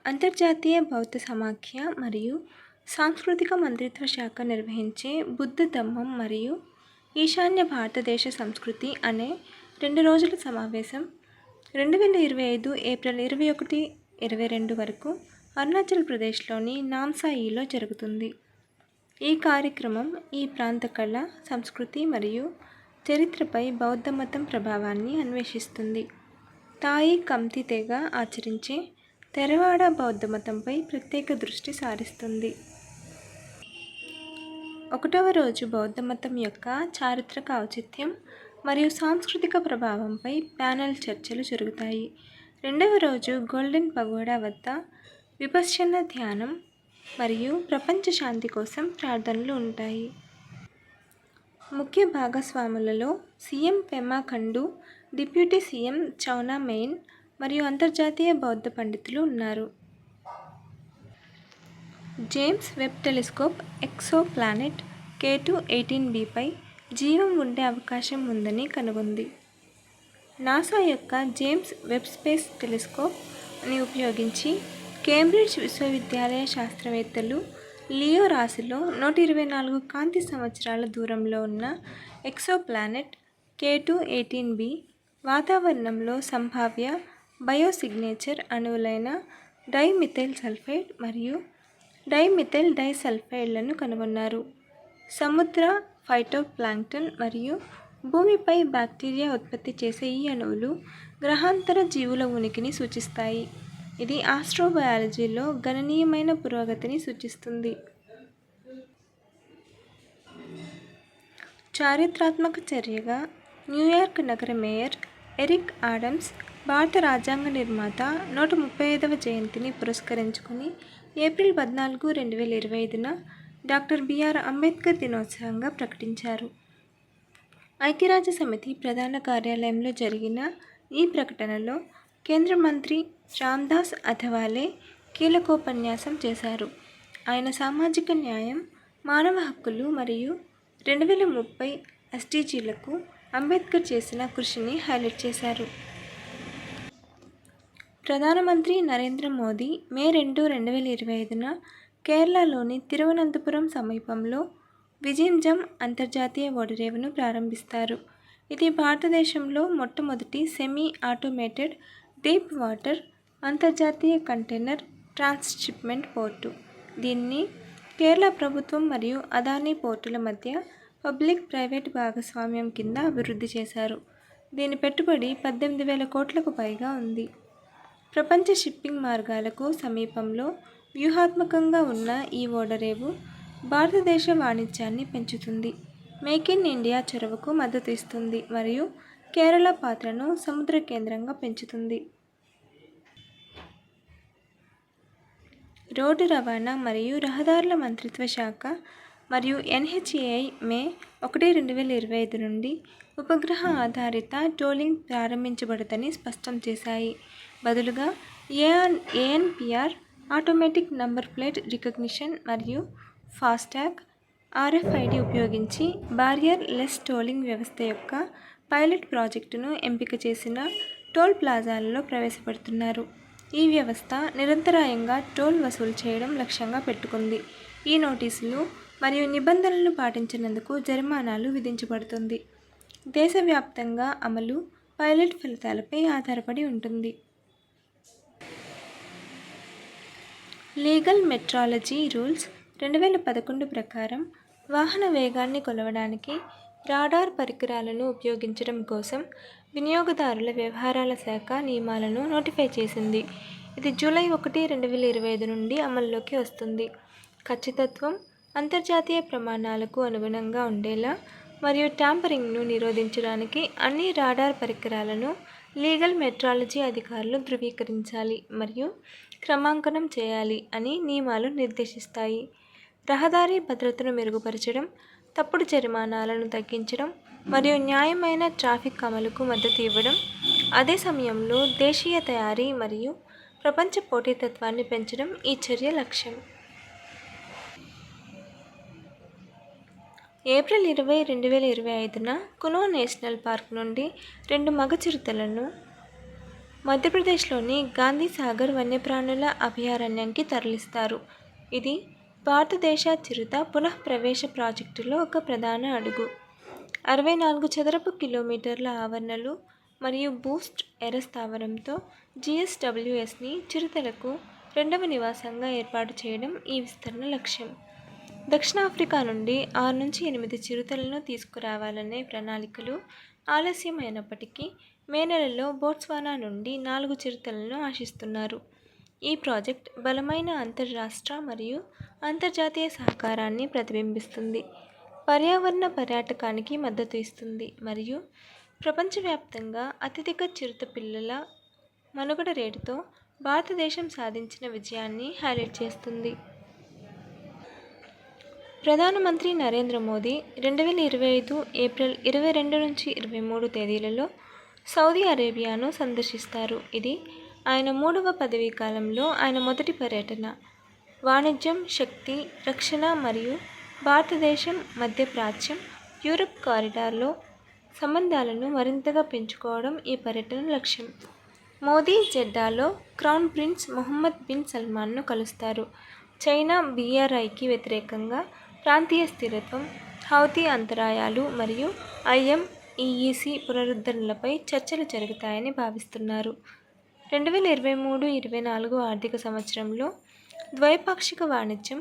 అంతర్జాతీయ బౌద్ధ సమాఖ్య మరియు సాంస్కృతిక మంత్రిత్వ శాఖ నిర్వహించే బుద్ధ ధమ్మం మరియు ఈశాన్య భారతదేశ సంస్కృతి అనే 2 రోజుల సమావేశం 2025 ఏప్రిల్ 21, 22 వరకు అరుణాచల్ ప్రదేశ్లోని నామ్సాయిలో జరుగుతుంది. ఈ కార్యక్రమం ఈ ప్రాంత కళ, సంస్కృతి మరియు చరిత్రపై బౌద్ధ మతం ప్రభావాన్ని అన్వేషిస్తుంది. తాయి ఖమ్తి తెగ ఆచరించే థెరవాడ బౌద్ధ మతంపై ప్రత్యేక దృష్టి సారిస్తుంది. 1వ రోజు బౌద్ధ మతం యొక్క చారిత్రక ఔచిత్యం మరియు సాంస్కృతిక ప్రభావంపై ప్యానెల్ చర్చలు జరుగుతాయి. 2వ రోజు గోల్డెన్ పగోడా వద్ద విపశ్యన ధ్యానం మరియు ప్రపంచ శాంతి కోసం ప్రార్థనలు ఉంటాయి. ముఖ్య భాగస్వాములలో CM Pema Khandu, deputy CM Chowna Mein మరియు అంతర్జాతీయ బౌద్ధ పండితులు ఉన్నారు. James Webb telescope exoplanet K2-18bపై జీవం ఉండే అవకాశం ఉందని కనుగొంది. నాసా యొక్క జేమ్స్ వెబ్ స్పేస్ టెలిస్కోప్ని ఉపయోగించి కేంబ్రిడ్జ్ విశ్వవిద్యాలయ శాస్త్రవేత్తలు లియో రాశిలో 124 కాంతి సంవత్సరాల దూరంలో ఉన్న ఎక్సో ప్లానెట్ K2-18b వాతావరణంలో సంభావ్య బయోసిగ్నేచర్ అణువులైన డైమిథైల్ సల్ఫైడ్ మరియు డైమిథైల్ డైసల్ఫైడ్లను కనుగొన్నారు. సముద్ర ఫైటోప్లాంక్టన్ మరియు భూమిపై బ్యాక్టీరియా ఉత్పత్తి చేసే ఈ అణువులు గ్రహాంతర జీవుల ఉనికిని సూచిస్తాయి. ఇది ఆస్ట్రోబయాలజీలో గణనీయమైన పురోగతిని సూచిస్తుంది. చారిత్రాత్మక చర్యగా న్యూయార్క్ నగర మేయర్ ఎరిక్ ఆడమ్స్ భారత రాజ్యాంగ నిర్మాత 135వ జయంతిని పురస్కరించుకుని ఏప్రిల్ 14, 2025న డాక్టర్ బిఆర్ అంబేద్కర్ దినోత్సవంగా ప్రకటించారు. ఐక్యరాజ్యసమితి ప్రధాన కార్యాలయంలో జరిగిన ఈ ప్రకటనలో కేంద్ర మంత్రి రామ్దాస్ అథవాలే కీలకోపన్యాసం చేశారు. ఆయన సామాజిక న్యాయం, మానవ హక్కులు మరియు 2030 SDGలకు అంబేద్కర్ చేసిన కృషిని హైలైట్ చేశారు. ప్రధానమంత్రి నరేంద్ర మోదీ మే 2, 2025న కేరళలోని తిరువనంతపురం సమీపంలో విజింజమ్ అంతర్జాతీయ ఓడరేవును ప్రారంభిస్తారు. ఇది భారతదేశంలో మొట్టమొదటి సెమీ ఆటోమేటెడ్ డీప్ వాటర్ అంతర్జాతీయ కంటైనర్ ట్రాన్స్షిప్మెంట్ పోర్టు. దీన్ని కేరళ ప్రభుత్వం మరియు అదానీ పోర్టుల మధ్య పబ్లిక్ ప్రైవేట్ భాగస్వామ్యం కింద అభివృద్ధి చేశారు. దీని పెట్టుబడి 18,000 కోట్లకు పైగా ఉంది. ప్రపంచ షిప్పింగ్ మార్గాలకు సమీపంలో వ్యూహాత్మకంగా ఉన్న ఈ ఓడరేవు భారతదేశ వాణిజ్యాన్ని పెంచుతుంది, మేక్ ఇన్ ఇండియా చొరవకు మద్దతు ఇస్తుంది మరియు కేరళ పాత్రను సముద్ర కేంద్రంగా పెంచుతుంది. రోడ్డు రవాణా మరియు రహదారుల మంత్రిత్వ శాఖ మరియు NHAI మే 1, 2025 నుండి ఉపగ్రహ ఆధారిత టోలింగ్ ప్రారంభించబడదని స్పష్టం చేశాయి. బదులుగా ANPR automatic number plate recognition మరియు ఫాస్టాగ్ RFID ఉపయోగించి బారియర్ లెస్ టోలింగ్ వ్యవస్థ యొక్క పైలట్ ప్రాజెక్టును ఎంపిక చేసిన టోల్ ప్లాజాలలో ప్రవేశపెడుతున్నారు. ఈ వ్యవస్థ నిరంతరాయంగా టోల్ వసూలు చేయడం లక్ష్యంగా పెట్టుకుంది. ఈ నోటీసులు మరియు నిబంధనలను పాటించినందుకు జరిమానాలు విధించబడుతుంది. దేశవ్యాప్తంగా అమలు పైలట్ ఫలితాలపై ఆధారపడి ఉంటుంది. లీగల్ మెట్రాలజీ రూల్స్ 2011 ప్రకారం వాహన వేగాన్ని కొలవడానికి రాడార్ పరికరాలను ఉపయోగించడం కోసం వినియోగదారుల వ్యవహారాల శాఖ నియమాలను నోటిఫై చేసింది. ఇది జూలై 1, 2025 నుండి అమల్లోకి వస్తుంది. ఖచ్చితత్వం, అంతర్జాతీయ ప్రమాణాలకు అనుగుణంగా ఉండేలా మరియు ట్యాంపరింగ్ను నిరోధించడానికి అన్ని రాడార్ పరికరాలను లీగల్ మెట్రాలజీ అధికారులు ధృవీకరించాలి మరియు క్రమాంకనం చేయాలి అని నియమాలు నిర్దేశిస్తాయి. రహదారి భద్రతను మెరుగుపరచడం, తప్పుడు జరిమానాలను తగ్గించడం మరియు న్యాయమైన ట్రాఫిక్ అమలుకు మద్దతు ఇవ్వడం, అదే సమయంలో దేశీయ తయారీ మరియు ప్రపంచ పోటీతత్వాన్ని పెంచడం ఈ చర్య లక్ష్యం. ఏప్రిల్ 20, 2025న కునో నేషనల్ పార్క్ నుండి 2 మగ చిరుతలను మధ్యప్రదేశ్లోని గాంధీ సాగర్ వన్యప్రాణుల అభయారణ్యానికి తరలిస్తారు. ఇది భారతదేశ చిరుత పునఃప్రవేశ ప్రాజెక్టులో ఒక ప్రధాన అడుగు. 64 చదరపు కిలోమీటర్ల ఆవరణలు మరియు బూస్ట్ ఎర స్థావరంతో GSWSని చిరుతలకు రెండవ నివాసంగా ఏర్పాటు చేయడం ఈ విస్తరణ లక్ష్యం. దక్షిణాఫ్రికా నుండి 6 నుంచి 8 చిరుతలను తీసుకురావాలనే ప్రణాళికలు ఆలస్యం అయినప్పటికీ మే నెలలో బోట్స్వానా నుండి 4 చిరుతలను ఆశిస్తున్నారు. ఈ ప్రాజెక్ట్ బలమైన అంతర్రాష్ట్ర మరియు అంతర్జాతీయ సహకారాన్ని ప్రతిబింబిస్తుంది, పర్యావరణ పర్యాటకానికి మద్దతు ఇస్తుంది మరియు ప్రపంచవ్యాప్తంగా అత్యధిక చిరుత పిల్లల మనుగడ రేటుతో భారతదేశం సాధించిన విజయాన్ని హైలైట్ చేస్తుంది. ప్రధానమంత్రి నరేంద్ర మోదీ 2025 ఏప్రిల్ 22 నుంచి 23 తేదీలలో సౌదీ అరేబియాను సందర్శిస్తారు. ఇది ఆయన 3వ పదవీ కాలంలో ఆయన మొదటి పర్యటన. వాణిజ్యం, శక్తి, రక్షణ మరియు భారతదేశం మధ్య ప్రాచ్యం యూరప్ కారిడార్లో సంబంధాలను మరింతగా పెంచుకోవడం ఈ పర్యటన లక్ష్యం. మోదీ జెడ్డాలో క్రౌన్ ప్రిన్స్ మొహమ్మద్ బిన్ సల్మాన్ను కలుస్తారు. చైనా BRIకి వ్యతిరేకంగా ప్రాంతీయ స్థిరత్వం, హౌతీ అంతరాయాలు మరియు IMEEC పునరుద్ధరణలపై చర్చలు జరుగుతాయని భావిస్తున్నారు. 2023-24 ఆర్థిక సంవత్సరంలో ద్వైపాక్షిక వాణిజ్యం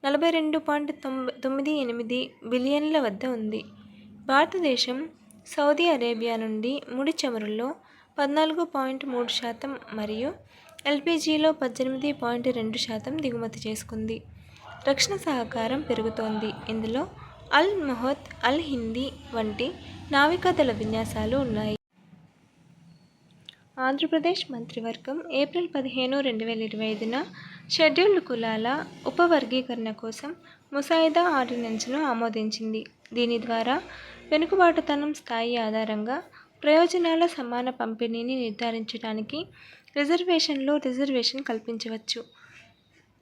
$42.98 బిలియన్ల వద్ద ఉంది. భారతదేశం సౌదీ అరేబియా నుండి ముడి చమురులో 14.3% మరియు LPGలో 18.2% దిగుమతి చేసుకుంది. రక్షణ సహకారం పెరుగుతోంది. ఇందులో అల్ మహద్, అల్ హిందీ వంటి నావికాదళ విన్యాసాలు ఉన్నాయి. ఆంధ్రప్రదేశ్ మంత్రివర్గం ఏప్రిల్ 15, 2025న షెడ్యూల్డ్ కులాల ఉపవర్గీకరణ కోసం ముసాయిదా ఆర్డినెన్స్ను ఆమోదించింది. దీని ద్వారా వెనుకబాటుతనం స్థాయి ఆధారంగా ప్రయోజనాల సమాన పంపిణీని నిర్ధారించడానికి రిజర్వేషన్లో రిజర్వేషన్ కల్పించవచ్చు.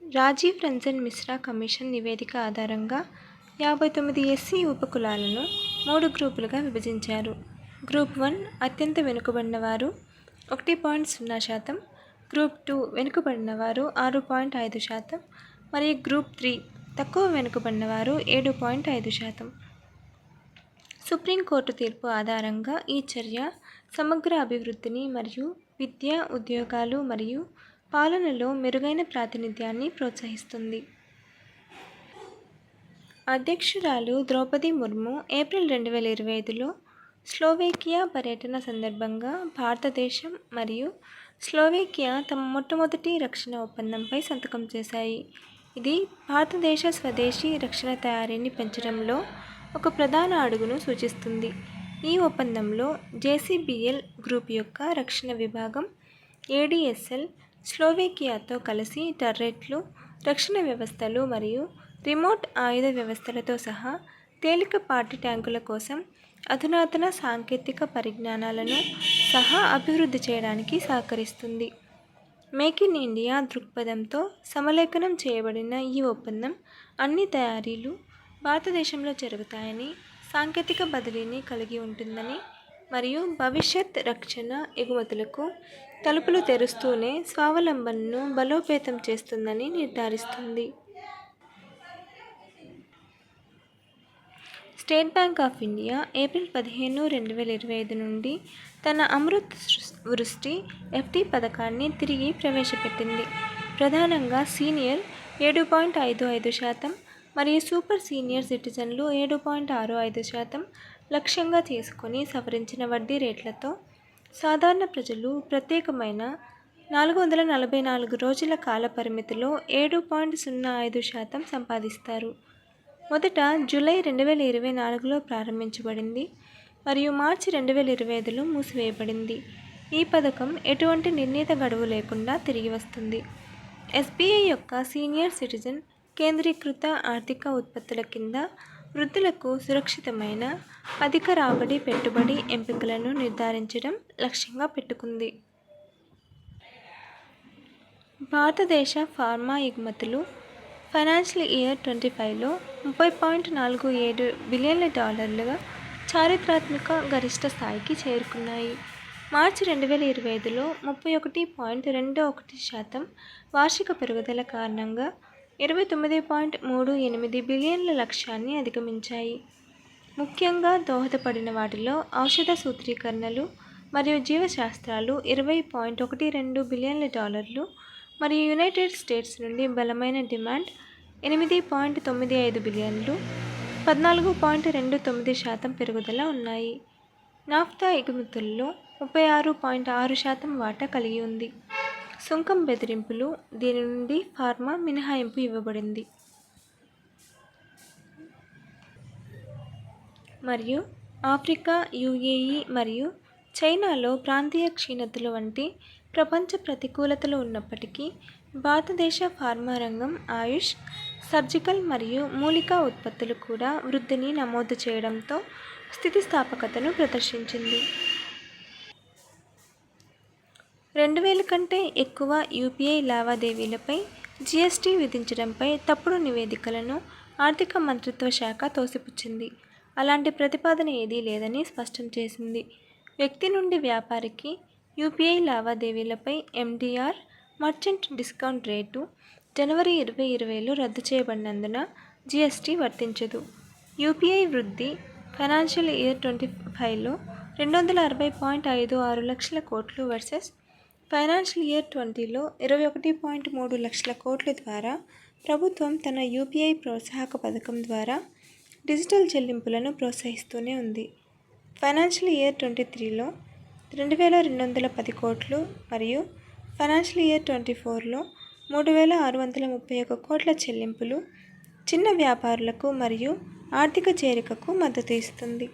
రాజీవ్ రంజన్ మిశ్రా కమిషన్ నివేదిక ఆధారంగా 59 SC ఉపకులాలను 3 గ్రూపులుగా విభజించారు. గ్రూప్ 1 అత్యంత వెనుకబడినవారు 1.0%, గ్రూప్ 2 వెనుకబడినవారు 6.5% మరియు గ్రూప్ 3 తక్కువ వెనుకబడినవారు 7.5%. సుప్రీంకోర్టు తీర్పు ఆధారంగా ఈ చర్య సమగ్ర అభివృద్ధిని మరియు విద్య, ఉద్యోగాలు మరియు పాలనలో మెరుగైన ప్రాతినిధ్యాన్ని ప్రోత్సహిస్తుంది. అధ్యక్షురాలు ద్రౌపది ముర్ము ఏప్రిల్ 2025లో స్లోవేకియా పర్యటన సందర్భంగా భారతదేశం మరియు స్లోవేకియా తమ మొట్టమొదటి రక్షణ ఒప్పందంపై సంతకం చేశాయి. ఇది భారతదేశ స్వదేశీ రక్షణ తయారీని పెంచడంలో ఒక ప్రధాన అడుగును సూచిస్తుంది. ఈ ఒప్పందంలో JCBL గ్రూప్ యొక్క రక్షణ విభాగం ADSL స్లోవేకియాతో కలిసి టర్రెట్లు, రక్షణ వ్యవస్థలు మరియు రిమోట్ ఆయుధ వ్యవస్థలతో సహా తేలికపాటి ట్యాంకుల కోసం అధునాతన సాంకేతిక పరిజ్ఞానాలను సహా అభివృద్ధి చేయడానికి సహకరిస్తుంది. మేక్ ఇన్ ఇండియా దృక్పథంతో సమలేఖనం చేయబడిన ఈ ఒప్పందం అన్ని తయారీలు భారతదేశంలో జరుగుతాయని, సాంకేతిక బదిలీని కలిగి ఉంటుందని మరియు భవిష్యత్ రక్షణ ఎగుమతులకు తలుపులు తెరుస్తూనే స్వావలంబనను బలోపేతం చేస్తుందని నిర్ధారిస్తుంది. State bank of India April 15, 2025 నుండి తన అమృత్ వృష్టి FD పథకాన్ని తిరిగి ప్రవేశపెట్టింది. ప్రధానంగా సీనియర్ 7.55% మరియు సూపర్ సీనియర్ సిటిజన్లు 7.65% లక్ష్యంగా తీసుకొని సవరించిన వడ్డీ రేట్లతో సాధారణ ప్రజలు ప్రత్యేకమైన 444 రోజుల కాల పరిమితిలో 7.05% సంపాదిస్తారు. మొదట జూలై 2024లో ప్రారంభించబడింది మరియు మార్చి 2025లో మూసివేయబడింది. ఈ పథకం ఎటువంటి నిర్ణీత గడువు లేకుండా తిరిగి వస్తుంది. SBI యొక్క సీనియర్ సిటిజన్ కేంద్రీకృత ఆర్థిక ఉత్పత్తుల కింద వృద్ధులకు సురక్షితమైన అధిక రాబడి పెట్టుబడి ఎంపికలను నిర్ధారించడం లక్ష్యంగా పెట్టుకుంది. భారతదేశ ఫార్మా ఎగుమతులు ఫైనాన్షియల్ ఇయర్ 25లో $30.47 బిలియన్ల చారిత్రాత్మక గరిష్ట స్థాయికి చేరుకున్నాయి. మార్చి 2025లో 31.21% వార్షిక పెరుగుదల కారణంగా 29.38 బిలియన్ల లక్ష్యాన్ని అధిగమించాయి. ముఖ్యంగా దోహదపడిన వాటిలో ఔషధ సూత్రీకరణలు మరియు జీవశాస్త్రాలు 20.12 బిలియన్ల డాలర్లు మరియు యునైటెడ్ స్టేట్స్ నుండి బలమైన డిమాండ్ 8.95 బిలియన్లు 14.29% పెరుగుదల ఉన్నాయి. నాఫ్తా ఎగుమతుల్లో 36.6% వాటా కలిగి ఉంది. సుంకం బెదిరింపులు దీని నుండి ఫార్మా మినహాయింపు ఇవ్వబడింది. మరియు ఆఫ్రికా, యుఏఈ మరియు చైనాలో ప్రాంతీయ క్షీణతలు వంటి ప్రపంచ ప్రతికూలతలు ఉన్నప్పటికీ భారతదేశ ఫార్మా రంగం ఆయుష్, సర్జికల్ మరియు మూలికా ఉత్పత్తులు కూడా వృద్ధిని నమోదు చేయడంతో స్థితిస్థాపకతను ప్రదర్శించింది. 2000 కంటే ఎక్కువ యూపీఐ లావాదేవీలపై జీఎస్టీ విధించడంపై తప్పుడు నివేదికలను ఆర్థిక మంత్రిత్వ శాఖ తోసిపుచ్చింది. అలాంటి ప్రతిపాదన ఏదీ లేదని స్పష్టం చేసింది. వ్యక్తి నుండి వ్యాపారికి యూపీఐ లావాదేవీలపై ఎండీఆర్ మర్చెంట్ డిస్కౌంట్ రేటు జనవరి 2020లో రద్దు చేయబడినందున జీఎస్టీ వర్తించదు. యూపీఐ వృద్ధి ఫైనాన్షియల్ ఇయర్ 2025లో 260.56 లక్షల కోట్లు వర్సెస్ ఫైనాన్షియల్ ఇయర్ 2020లో 21.3 లక్షల కోట్ల ద్వారా ప్రభుత్వం తన యూపీఐ ప్రోత్సాహక పథకం ద్వారా డిజిటల్ చెల్లింపులను ప్రోత్సహిస్తూనే ఉంది. ఫైనాన్షియల్ ఇయర్ 2023లో 2,210 కోట్లు మరియు ఫైనాన్షియల్ ఇయర్ 2024లో 3,631 కోట్ల చెల్లింపులు చిన్న వ్యాపారులకు మరియు ఆర్థిక చేరికకు మద్దతు ఇస్తుంది.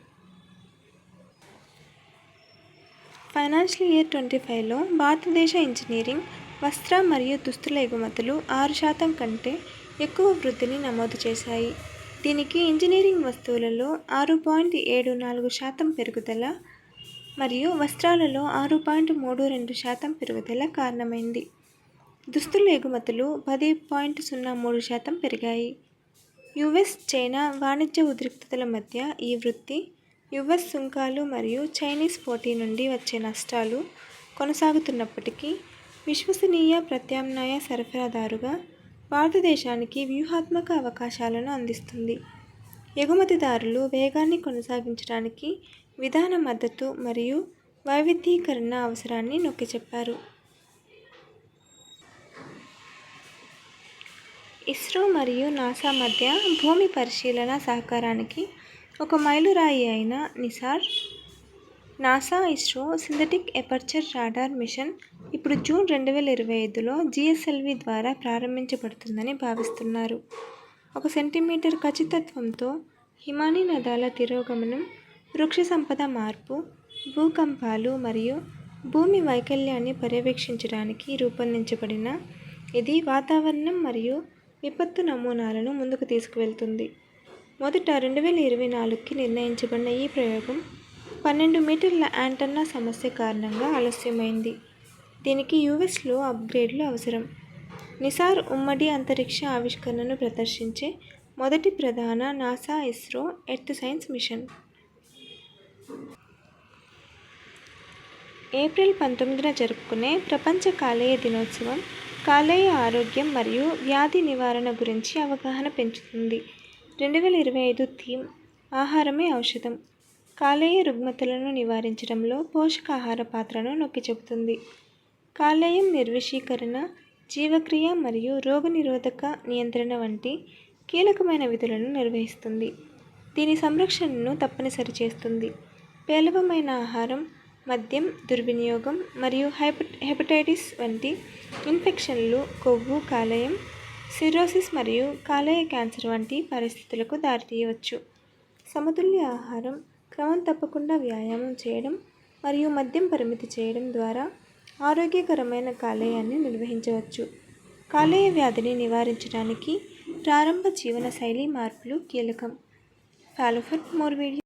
ఫైనాన్షియల్ ఇయర్ 2025లో భారతదేశ ఇంజనీరింగ్, వస్త్ర మరియు దుస్తుల ఎగుమతులు 6% కంటే ఎక్కువ వృద్ధిని నమోదు చేశాయి. దీనికి ఇంజనీరింగ్ వస్తువులలో 6.74% పెరుగుదల మరియు వస్త్రాలలో 6.32% పెరుగుదల కారణమైంది. దుస్తుల ఎగుమతులు 10.03% పెరిగాయి. యుఎస్, చైనా వాణిజ్య ఉద్రిక్తతల మధ్య ఈ వృద్ధి, యుఎస్ సుంకాలు మరియు చైనీస్ పోటీ నుండి వచ్చే నష్టాలు కొనసాగుతున్నప్పటికీ విశ్వసనీయ ప్రత్యామ్నాయ సరఫరాదారుగా భారతదేశానికి వ్యూహాత్మక అవకాశాలను అందిస్తుంది. ఎగుమతిదారులు వేగాన్ని కొనసాగించడానికి విధాన మద్దతు మరియు వైవిధ్యీకరణ అవసరాన్ని నొక్కిచెప్పారు. ఇస్రో మరియు నాసా మధ్య భూమి పరిశీలన సహకారానికి ఒక మైలురాయి అయిన Nisar, నాసా-ఇస్రో synthetic aperture radar machine ఇప్పుడు జూన్ 2025లో జీఎస్ఎల్వీ ద్వారా ప్రారంభించబడుతుందని భావిస్తున్నారు. 1 సెంటీమీటర్ ఖచ్చితత్వంతో హిమానీ నదాల తిరోగమనం, వృక్ష సంపద మార్పు, భూకంపాలు మరియు భూమి వైకల్యాన్ని పర్యవేక్షించడానికి రూపొందించబడిన ఇది వాతావరణం మరియు విపత్తు నమూనాలను ముందుకు తీసుకువెళ్తుంది. మొదట 2024కి నిర్ణయించబడిన ఈ ప్రయోగం 12 మీటర్ల యాంటెన్నా సమస్య కారణంగా ఆలస్యమైంది. దీనికి యుఎస్లో అప్గ్రేడ్లు అవసరం. నిసార్ ఉమ్మడి అంతరిక్ష ఆవిష్కరణను ప్రదర్శించే మొదటి ప్రధాన నాసా-ఇస్రో ఎర్త్ సైన్స్ మిషన్. ఏప్రిల్ 19న జరుపుకునే ప్రపంచ కాలేయ దినోత్సవం కాలేయ ఆరోగ్యం మరియు వ్యాధి నివారణ గురించి అవగాహన పెంచుతుంది. 2025 థీమ్ ఆహారమే ఔషధం. కాలేయ రుగ్మతలను నివారించడంలో పోషకాహార పాత్రను నొక్కిచెబుతుంది. కాలేయం నిర్విషీకరణ, జీవక్రియ మరియు రోగనిరోధక నియంత్రణ వంటి కీలకమైన విధులను నిర్వహిస్తుంది. దీని సంరక్షణను తప్పనిసరి చేస్తుంది. పేలవమైన ఆహారం, మద్యం దుర్వినియోగం మరియు హెపటైటిస్ వంటి ఇన్ఫెక్షన్లు కొవ్వు కాలేయం, సిర్రోసిస్ మరియు కాలేయ క్యాన్సర్ వంటి పరిస్థితులకు దారితీయవచ్చు. సమతుల్య ఆహారం, క్రమం తప్పకుండా వ్యాయామం చేయడం మరియు మద్యం పరిమితి చేయడం ద్వారా ఆరోగ్యకరమైన కాలేయాన్ని నిర్వహించవచ్చు. కాలేయ వ్యాధిని నివారించడానికి ప్రారంభ జీవనశైలి మార్పులు కీలకం. Follow for more videos.